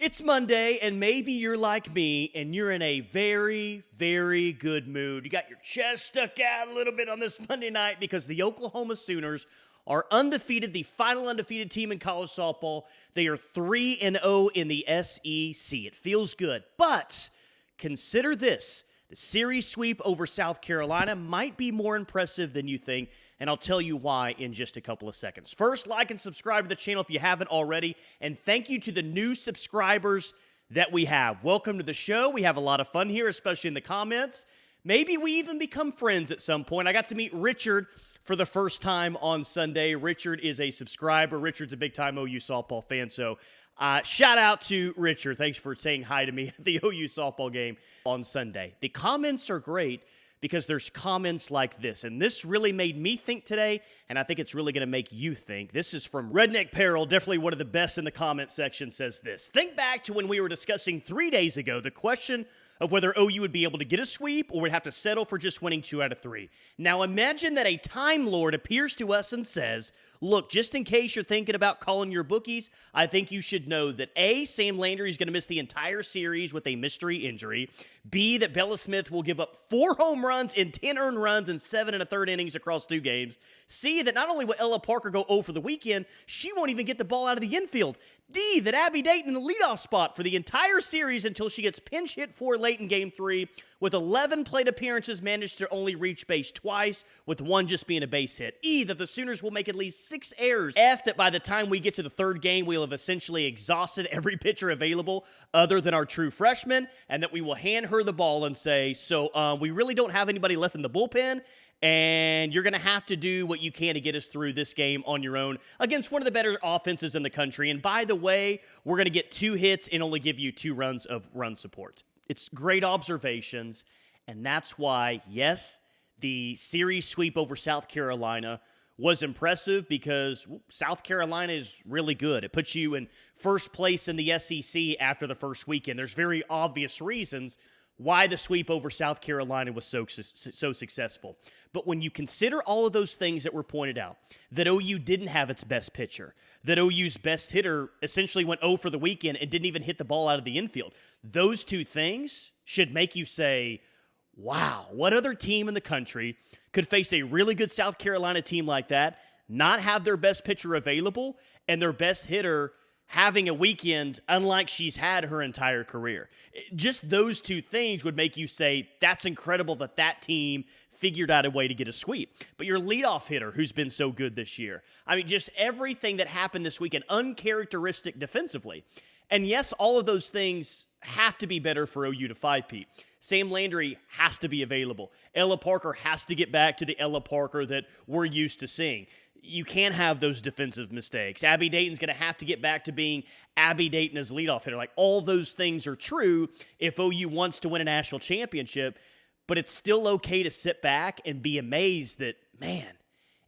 It's Monday, and maybe you're like me, and you're in a very, very good mood. You got your chest stuck out a little bit on this Monday night because the Oklahoma Sooners are undefeated, the final undefeated team in college softball. They are 3-0 in the SEC. It feels good, but consider this. The series sweep over South Carolina might be more impressive than you think, and I'll tell you why in just a couple of seconds. First, like and subscribe to the channel if you haven't already, and thank you to the new subscribers that we have. Welcome to the show. We have a lot of fun here, especially in the comments. Maybe we even become friends at some point. I got to meet Richard for the first time on Sunday. Richard is a subscriber. Richard's a big-time OU softball fan, so shout out to Richard. Thanks for saying hi to me at the OU softball game on Sunday. The comments are great because there's comments like this, and this really made me think today, and I think it's really going to make you think. This is from Redneck Peril, definitely one of the best in the comment section, says this. Think back to when we were discussing 3 days ago the question of whether OU would be able to get a sweep or would have to settle for just winning 2 out of 3. Now imagine that a Time Lord appears to us and says, look, just in case you're thinking about calling your bookies, I think you should know that A, Sam Landry is going to miss the entire series with a mystery injury. B, that Bella Smith will give up 4 home runs and 10 earned runs in 7 1/3 innings across 2 games. C, that not only will Ella Parker go 0 for the weekend, she won't even get the ball out of the infield. D, that Abby Dayton in the leadoff spot for the entire series until she gets pinch hit for late in Game 3. With 11 plate appearances, managed to only reach base twice, with 1 just being a base hit. E, that the Sooners will make at least 6 errors. F, that by the time we get to the 3rd game, we'll have essentially exhausted every pitcher available other than our true freshman, and that we will hand her the ball and say, so we really don't have anybody left in the bullpen, and you're going to have to do what you can to get us through this game on your own against one of the better offenses in the country. And by the way, we're going to get 2 hits and only give you 2 runs of run support. It's great observations, and that's why, yes, the series sweep over South Carolina was impressive because South Carolina is really good. It puts you in first place in the SEC after the first weekend. There's very obvious reasons why the sweep over South Carolina was so successful. But when you consider all of those things that were pointed out, that OU didn't have its best pitcher, that OU's best hitter essentially went 0 for the weekend and didn't even hit the ball out of the infield, those 2 things should make you say, wow, what other team in the country could face a really good South Carolina team like that, not have their best pitcher available, and their best hitter having a weekend unlike she's had her entire career. Just those 2 things would make you say, that's incredible that that team figured out a way to get a sweep. But your leadoff hitter, who's been so good this year, I mean, just everything that happened this weekend, uncharacteristic defensively. And yes, all of those things have to be better for OU to 5-peat. Sam Landry has to be available. Ella Parker has to get back to the Ella Parker that we're used to seeing. You can't have those defensive mistakes. Abby Dayton's going to have to get back to being Abby Dayton as leadoff hitter. Like, all those things are true if OU wants to win a national championship, but it's still okay to sit back and be amazed that, man,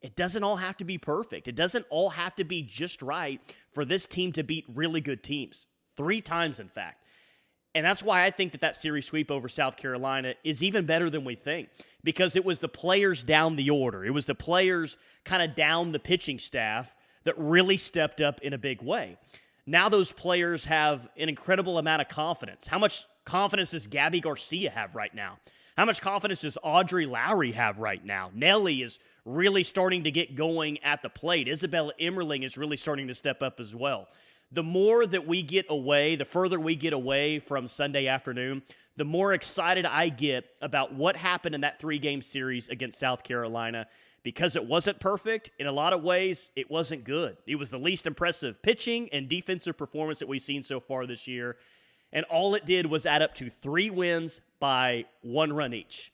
it doesn't all have to be perfect. It doesn't all have to be just right for this team to beat really good teams. 3 times, in fact. And that's why I think that series sweep over South Carolina is even better than we think, because it was the players down the order. It was the players kind of down the pitching staff that really stepped up in a big way. Now those players have an incredible amount of confidence. How much confidence does Gabby Garcia have right now? How much confidence does Audrey Lowry have right now? Nelly is really starting to get going at the plate. Isabella Emmerling is really starting to step up as well. The more that we get away, the further we get away from Sunday afternoon, the more excited I get about what happened in that 3-game series against South Carolina, because it wasn't perfect. In a lot of ways, it wasn't good. It was the least impressive pitching and defensive performance that we've seen so far this year, and all it did was add up to 3 wins by 1 run each.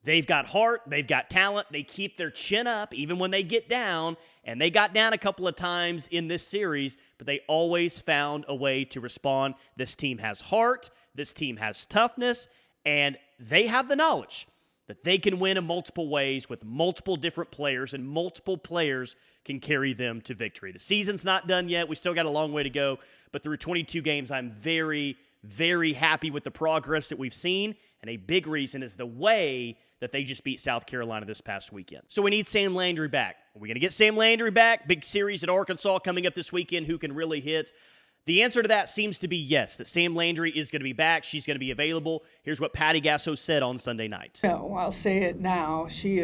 They've got heart, they've got talent, they keep their chin up even when they get down, and they got down a couple of times in this series, but they always found a way to respond. This team has heart, this team has toughness, and they have the knowledge that they can win in multiple ways with multiple different players, and multiple players can carry them to victory. The season's not done yet. We still got a long way to go, but through 22 games, I'm very, very happy with the progress that we've seen, and a big reason is the way that they just beat South Carolina this past weekend. So we need Sam Landry back. Are we going to get Sam Landry back? Big series at Arkansas coming up this weekend. Who can really hit? The answer to that seems to be yes, that Sam Landry is going to be back. She's going to be available. Here's what Patty Gasso said on Sunday night. No, I'll say it now. She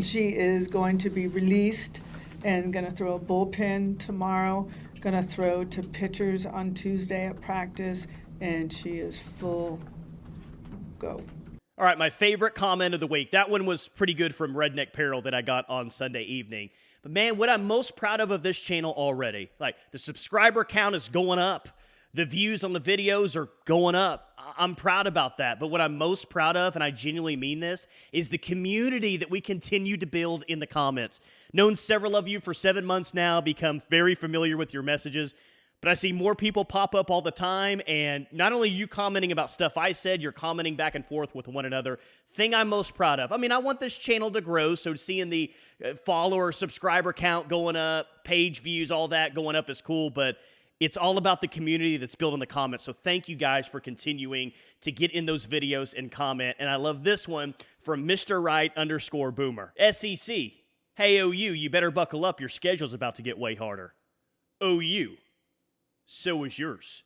she is going to be released and going to throw a bullpen tomorrow, going to throw to pitchers on Tuesday at practice, and she is full go. All right, my favorite comment of the week. That one was pretty good from Redneck Peril that I got on Sunday evening. But man, what I'm most proud of this channel already, like the subscriber count is going up. The views on the videos are going up. I'm proud about that. But what I'm most proud of, and I genuinely mean this, is the community that we continue to build in the comments. Known several of you for 7 months now, become very familiar with your messages. But I see more people pop up all the time, and not only are you commenting about stuff I said, you're commenting back and forth with one another. Thing I'm most proud of. I mean, I want this channel to grow, so seeing the follower, subscriber count going up, page views, all that going up is cool, but it's all about the community that's built in the comments. So thank you guys for continuing to get in those videos and comment. And I love this one from Mr. Right _Boomer. SEC, hey OU, you better buckle up. Your schedule's about to get way harder. OU, so is yours.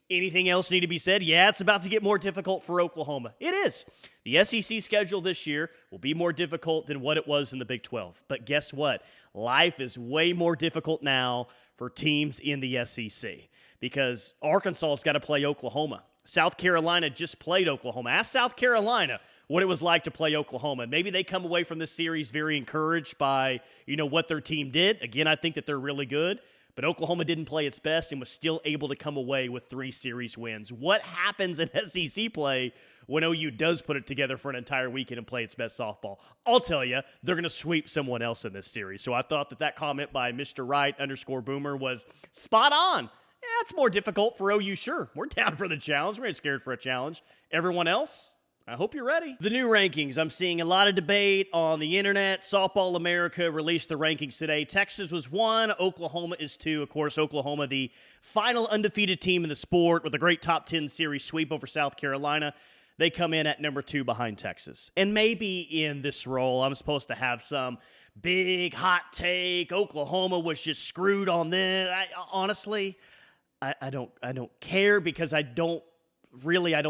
Anything else need to be said? Yeah, it's about to get more difficult for Oklahoma. It is. The SEC schedule this year will be more difficult than what it was in the Big 12. But guess what? Life is way more difficult now for teams in the SEC because Arkansas's got to play Oklahoma. South Carolina just played Oklahoma. Ask South Carolina what it was like to play Oklahoma. Maybe they come away from this series very encouraged by, what their team did. Again, I think that they're really good. But Oklahoma didn't play its best and was still able to come away with 3 series wins. What happens in SEC play when OU does put it together for an entire weekend and play its best softball? I'll tell you, they're going to sweep someone else in this series. So I thought that comment by Mr. Right _Boomer was spot on. Yeah, it's more difficult for OU, sure. We're down for the challenge. We're not scared for a challenge. Everyone else? I hope you're ready. The new rankings. I'm seeing a lot of debate on the internet. Softball America released the rankings today. Texas was 1. Oklahoma is 2. Of course, Oklahoma, the final undefeated team in the sport with a great top 10 series sweep over South Carolina. They come in at number 2 behind Texas. And maybe in this role, I'm supposed to have some big hot take. Oklahoma was just screwed on this. Honestly, I don't care because I don't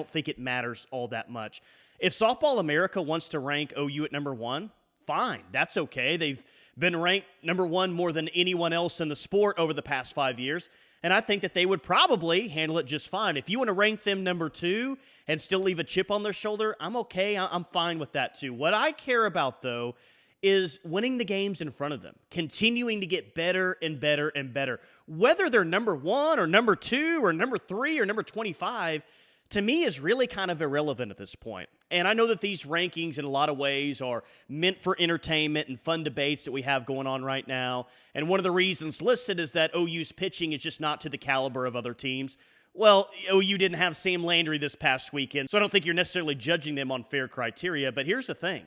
think it matters all that much. If Softball America wants to rank OU at number 1, fine. That's okay. They've been ranked number 1 more than anyone else in the sport over the past 5 years, and I think that they would probably handle it just fine. If you want to rank them number 2 and still leave a chip on their shoulder, I'm okay. I'm fine with that too. What I care about, though, is winning the games in front of them, continuing to get better and better and better. Whether they're number 1 or number 2 or number 3 or number 25, to me is really kind of irrelevant at this point. And I know that these rankings in a lot of ways are meant for entertainment and fun debates that we have going on right now. And one of the reasons listed is that OU's pitching is just not to the caliber of other teams. Well, OU didn't have Sam Landry this past weekend, so I don't think you're necessarily judging them on fair criteria. But here's the thing.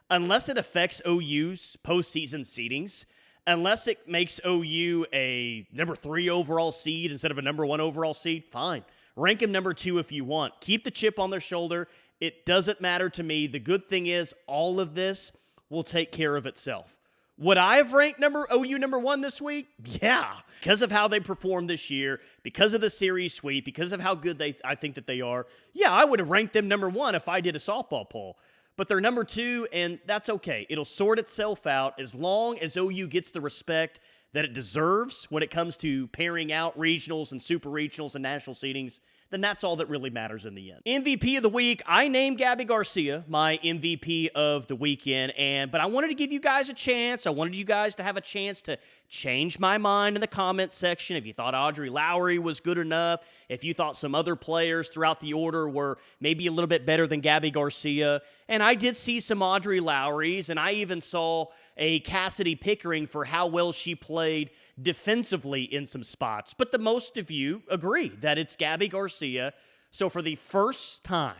Unless it affects OU's postseason seedings, unless it makes OU a number 3 overall seed instead of a number 1 overall seed, fine. Rank them number 2 if you want. Keep the chip on their shoulder. It doesn't matter to me. The good thing is all of this will take care of itself. Would I have ranked OU number 1 this week? Yeah. Because of how they performed this year, because of the series sweep, because of how good I think that they are. Yeah, I would have ranked them number 1 if I did a softball poll. But they're number 2, and that's okay. It'll sort itself out as long as OU gets the respect that it deserves when it comes to pairing out regionals and super regionals and national seedings. Then that's all that really matters in the end. MVP of the week, I named Gabby Garcia my MVP of the weekend, but I wanted to give you guys a chance. I wanted you guys to have a chance to change my mind in the comments section. If you thought Audrey Lowry was good enough, if you thought some other players throughout the order were maybe a little bit better than Gabby Garcia. And I did see some Audrey Lowrys, and I even saw a Cassidy Pickering for how well she played defensively in some spots. But the most of you agree that it's Gabby Garcia. So for the first time,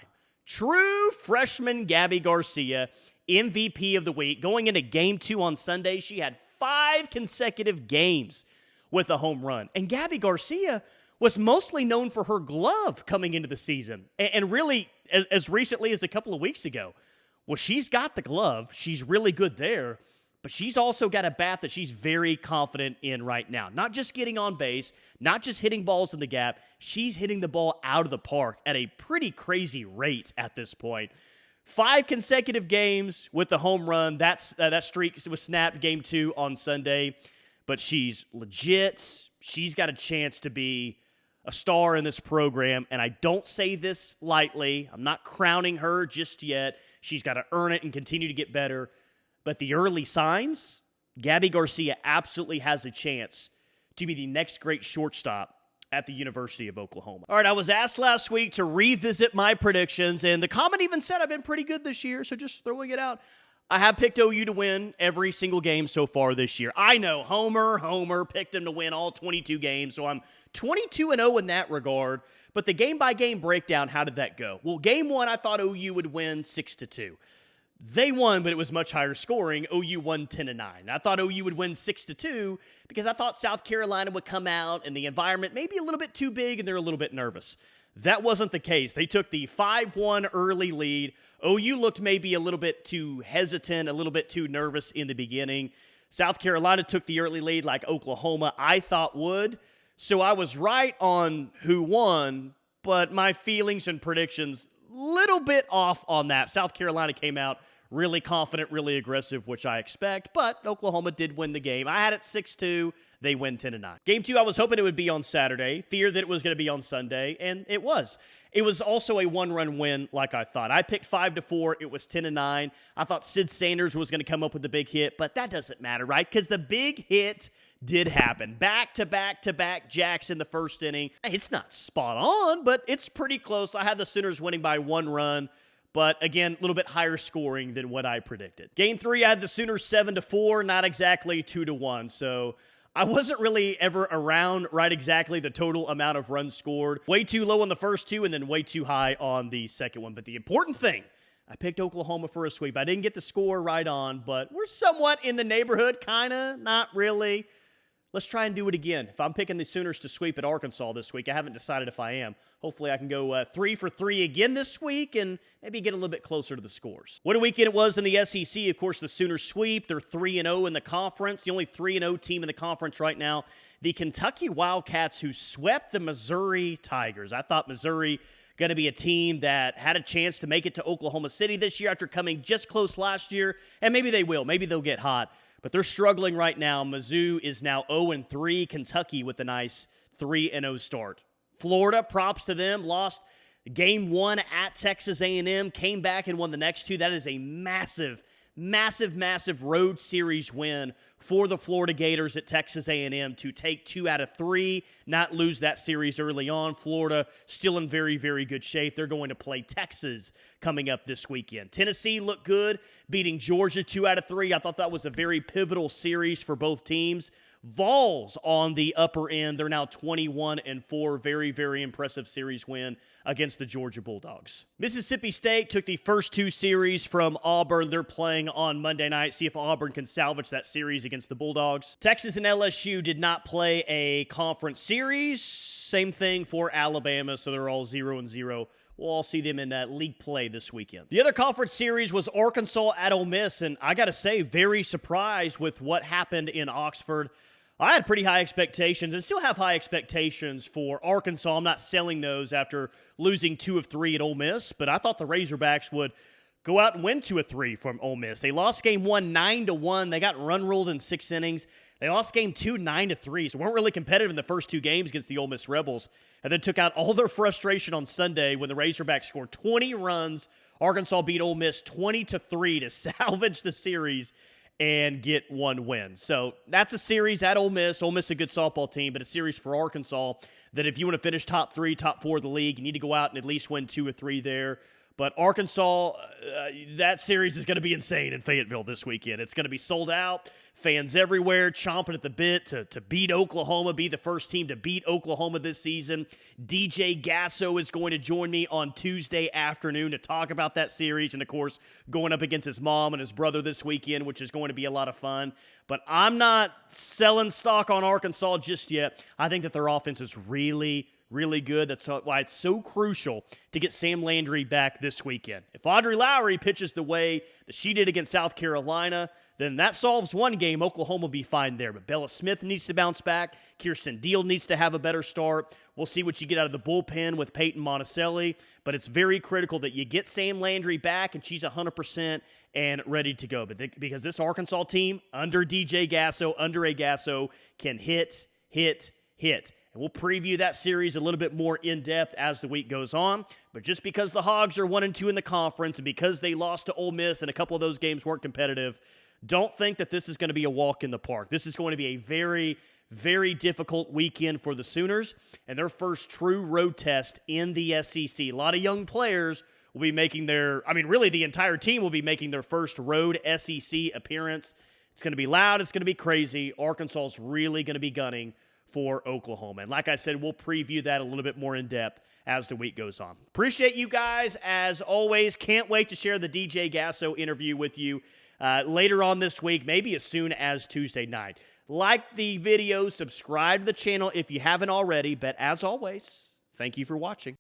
true freshman Gabby Garcia, MVP of the week. Going into Game 2 on Sunday, she had 5 consecutive games with a home run. And Gabby Garcia was mostly known for her glove coming into the season. And really, as recently as a couple of weeks ago, well, she's got the glove. She's really good there. But she's also got a bat that she's very confident in right now. Not just getting on base, not just hitting balls in the gap. She's hitting the ball out of the park at a pretty crazy rate at this point. 5 consecutive games with the home run. That streak was snapped game 2 on Sunday. But she's legit. She's got a chance to be a star in this program. And I don't say this lightly. I'm not crowning her just yet. She's got to earn it and continue to get better. But the early signs, Gabby Garcia absolutely has a chance to be the next great shortstop at the University of Oklahoma. All right, I was asked last week to revisit my predictions, and the comment even said I've been pretty good this year, so just throwing it out. I have picked OU to win every single game so far this year. I know, Homer picked him to win all 22 games, so I'm 22-0 in that regard. But the game-by-game breakdown, how did that go? Well, game 1, I thought OU would win 6-2. They won, but it was much higher scoring. OU won 10-9. I thought OU would win 6-2 because I thought South Carolina would come out and the environment maybe a little bit too big and they're a little bit nervous. That wasn't the case. They took the 5-1 early lead. OU looked maybe a little bit too hesitant, a little bit too nervous in the beginning. South Carolina took the early lead like Oklahoma I thought would. So I was right on who won, but my feelings and predictions little bit off on that. South Carolina came out really confident, really aggressive, which I expect, but Oklahoma did win the game. I had it 6-2. They win 10-9. Game 2, I was hoping it would be on Saturday. Feared that it was going to be on Sunday, and it was. It was also a one-run win like I thought. I picked 5-4. It was 10-9. I thought Sid Sanders was going to come up with the big hit, but that doesn't matter, right? Because the big hit did happen. Back-to-back jacks in the first inning. It's not spot on, but it's pretty close. I had the Sooners winning by 1 run. But again, a little bit higher scoring than what I predicted. Game 3, I had the Sooners 7-4, not exactly 2-1. So I wasn't really ever around right exactly the total amount of runs scored. Way too low on the first 2 and then way too high on the second one. But the important thing, I picked Oklahoma for a sweep. I didn't get the score right on, but we're somewhat in the neighborhood, kind of, not really. Let's try and do it again. If I'm picking the Sooners to sweep at Arkansas this week, I haven't decided if I am. Hopefully I can go 3 for 3 again this week and maybe get a little bit closer to the scores. What a weekend it was in the SEC. Of course, the Sooners sweep. They're 3-0 in the conference. The only 3-0 team in the conference right now. The Kentucky Wildcats, who swept the Missouri Tigers. I thought Missouri going to be a team that had a chance to make it to Oklahoma City this year after coming just close last year. And maybe they will. Maybe they'll get hot. But they're struggling right now. Mizzou is now 0-3. Kentucky with a nice 3-0 start. Florida, props to them, lost game 1 at Texas A&M, came back and won the next 2. That is a massive road series win for the Florida Gators at Texas A&M to take 2 out of 3, not lose that series early on. Florida still in very, very good shape. They're going to play Texas coming up this weekend. Tennessee looked good, beating Georgia 2 out of 3. I thought that was a very pivotal series for both teams. Vols on the upper end. They're now 21-4. Very, very impressive series win against the Georgia Bulldogs. Mississippi State took the first 2 series from Auburn. They're playing on Monday night. See if Auburn can salvage that series against the Bulldogs. Texas and LSU did not play a conference series. Same thing for Alabama, so they're all 0-0. We'll all see them in league play this weekend. The other conference series was Arkansas at Ole Miss, and I got to say, very surprised with what happened in Oxford. I had pretty high expectations and still have high expectations for Arkansas. I'm not selling those after losing 2 of 3 at Ole Miss, but I thought the Razorbacks would go out and win 2 of 3 from Ole Miss. They lost game 1 9-1. They got run ruled in 6 innings. They lost game 2 9-3, so weren't really competitive in the first 2 games against the Ole Miss Rebels, and then took out all their frustration on Sunday when the Razorbacks scored 20 runs. Arkansas beat Ole Miss 20-3 to salvage the series and get 1 win. So that's a series at Ole Miss. Ole Miss a good softball team, but a series for Arkansas that if you want to finish top 3, top 4 of the league, you need to go out and at least win 2 or 3 there. But Arkansas, that series is going to be insane in Fayetteville this weekend. It's going to be sold out, fans everywhere, chomping at the bit to beat Oklahoma, be the first team to beat Oklahoma this season. DJ Gasso is going to join me on Tuesday afternoon to talk about that series, and of course, going up against his mom and his brother this weekend, which is going to be a lot of fun. But I'm not selling stock on Arkansas just yet. I think that their offense is really good. That's why it's so crucial to get Sam Landry back this weekend. If Audrey Lowry pitches the way that she did against South Carolina, then that solves one game. Oklahoma will be fine there. But Bella Smith needs to bounce back. Kirsten Deal needs to have a better start. We'll see what you get out of the bullpen with Peyton Monticelli. But it's very critical that you get Sam Landry back and she's 100% and ready to go. Because this Arkansas team, under DJ Gasso, under a Gasso, can hit. And we'll preview that series a little bit more in depth as the week goes on. But just because the Hogs are 1-2 in the conference and because they lost to Ole Miss and a couple of those games weren't competitive, don't think that this is going to be a walk in the park. This is going to be a very, very difficult weekend for the Sooners and their first true road test in the SEC. A lot of young players will be making really the entire team will be making their first road SEC appearance. It's going to be loud. It's going to be crazy. Arkansas is really going to be gunning for Oklahoma. And like I said, we'll preview that a little bit more in depth as the week goes on. Appreciate you guys as always. Can't wait to share the DJ Gasso interview with you later on this week, maybe as soon as Tuesday night. Like the video, subscribe to the channel if you haven't already, but as always, thank you for watching.